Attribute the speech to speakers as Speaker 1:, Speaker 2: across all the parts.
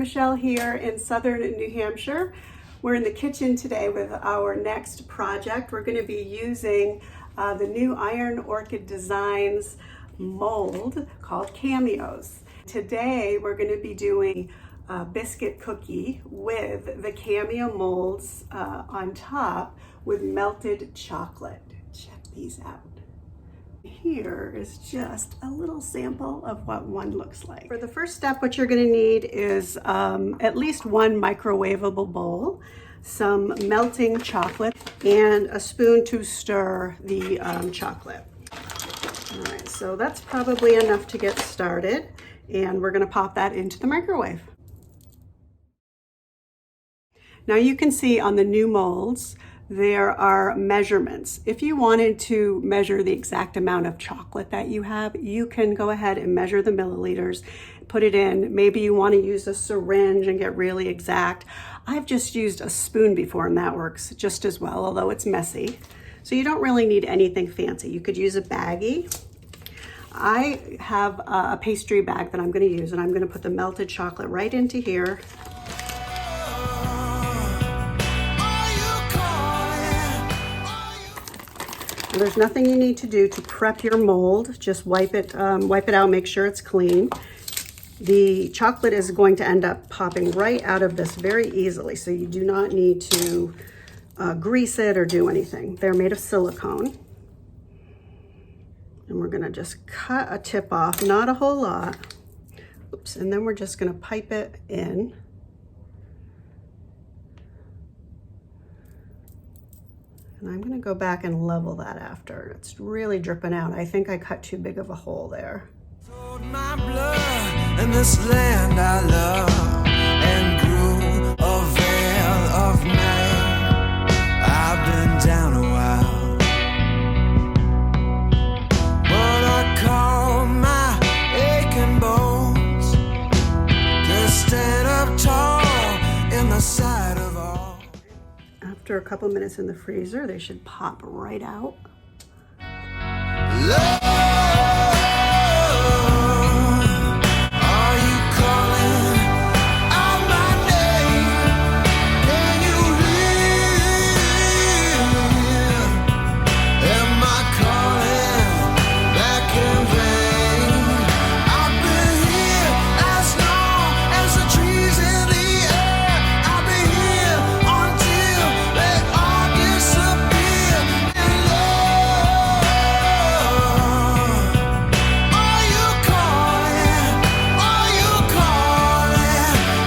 Speaker 1: Michelle here in southern New Hampshire. We're in the kitchen today with our next project. We're going to be using the new Iron Orchid Designs mold called Cameos. Today we're going to be doing a biscuit cookie with the Cameo molds on top with melted chocolate. Check these out. Here is just a little sample of what one looks like. For the first step, what you're going to need is at least one microwavable bowl, some melting chocolate, and a spoon to stir the chocolate. All right, so that's probably enough to get started, and we're going to pop that into the microwave. Now you can see on the new molds there are measurements. If you wanted to measure the exact amount of chocolate that you have, you can go ahead and measure the milliliters, put it in. Maybe you want to use a syringe and get really exact. I've just used a spoon before and that works just as well, although it's messy. So you don't really need anything fancy. You could use a baggie. I have a pastry bag that I'm going to use, and I'm going to put the melted chocolate right into here. There's nothing you need to do to prep your mold. Just wipe it out, make sure it's clean. The chocolate is going to end up popping right out of this very easily, so you do not need to grease it or do anything. They're made of silicone. And we're gonna just cut a tip off, not a whole lot. Oops, and then we're just gonna pipe it in. And I'm gonna go back and level that after. It's really dripping out. I think I cut too big of a hole there. Sold my blood in this land I love, and grew a veil of night. I've been down a while, but I call my aching bones to stand up tall in the sight of all. After a couple minutes in the freezer, they should pop right out. Love, are you calling out my name? Can you hear? Am I calling back in vain? I've been here as long as the trees in the air. I've been here until they all disappear. And love, are you calling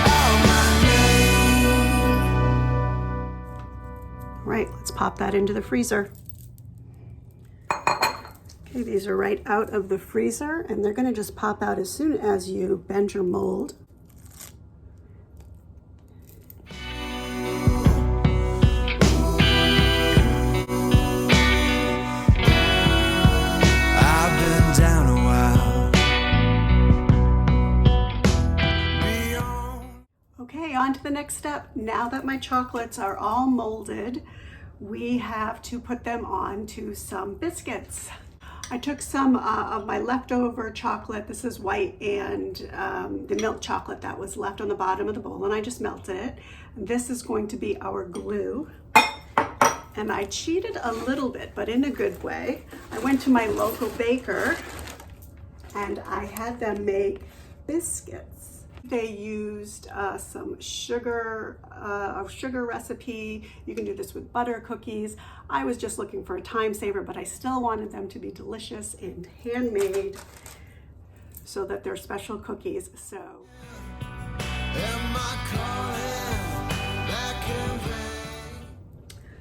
Speaker 1: out my name? Right, let's pop that into the freezer. Okay, these are right out of the freezer, and they're gonna just pop out as soon as you bend your mold. I've been down a while. Okay, on to the next step. Now that my chocolates are all molded, we have to put them on to some biscuits. I took some of my leftover chocolate. This is white, and the milk chocolate that was left on the bottom of the bowl, and I just melted it. This is going to be our glue. And I cheated a little bit, but in a good way. I went to my local baker and I had them make biscuits. They used some sugar, a sugar recipe. You can do this with butter cookies. I was just looking for a time saver, but I still wanted them to be delicious and handmade so that they're special cookies. So.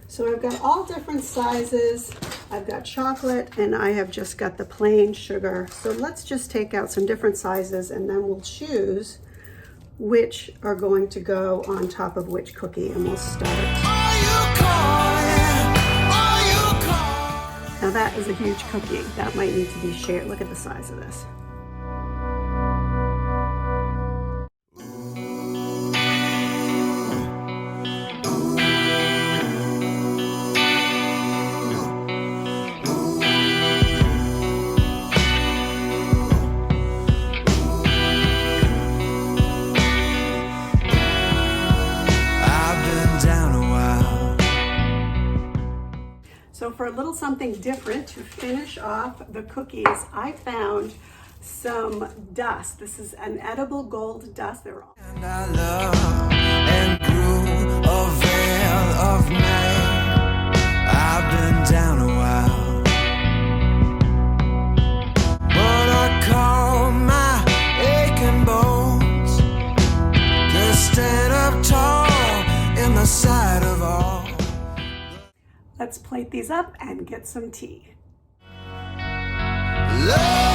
Speaker 1: So I've got all different sizes. I've got chocolate and I have just got the plain sugar. So let's just take out some different sizes and then we'll choose which are going to go on top of which cookie, and we'll start. Now that is a huge cookie. That might need to be shared. Look at the size of this. So for a little something different to finish off the cookies, I found some dust. This is an edible gold dust.
Speaker 2: And I love and grew a veil of night. I've been down a while, but I call my aching bones to stand up tall in the sight of all.
Speaker 1: Let's plate these up and get some tea.
Speaker 2: Love.